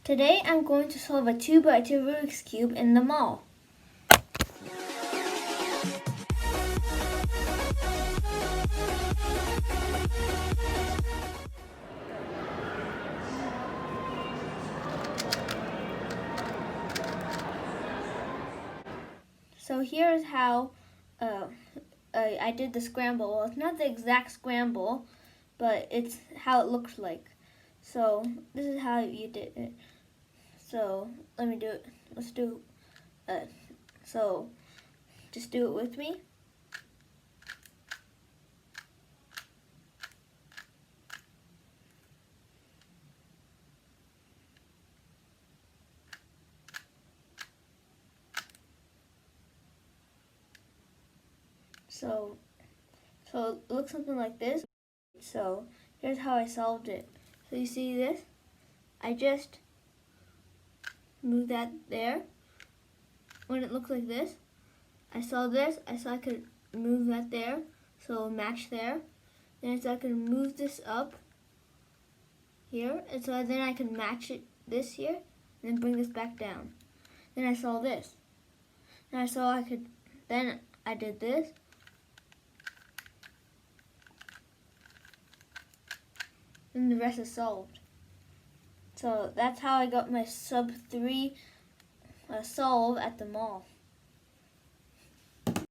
Today I'm going to solve a 2x2 Rubik's Cube in the mall. So here's how I did the scramble. Well, it's not the exact scramble, but it's how it looks like. So this is how you did it. So let me do it. Let's do so just do it with me. So it looks something like this. So here's how I solved it. So you see this? I just move that there. When it looks like this, I saw this. I saw I could move that there, so it'll match there. Then so I can move this up here, and so then I can match it this here, and then bring this back down. Then I saw this. And I saw I could. Then I did this. And the rest is solved. So that's how I got my sub 3 solve at the mall.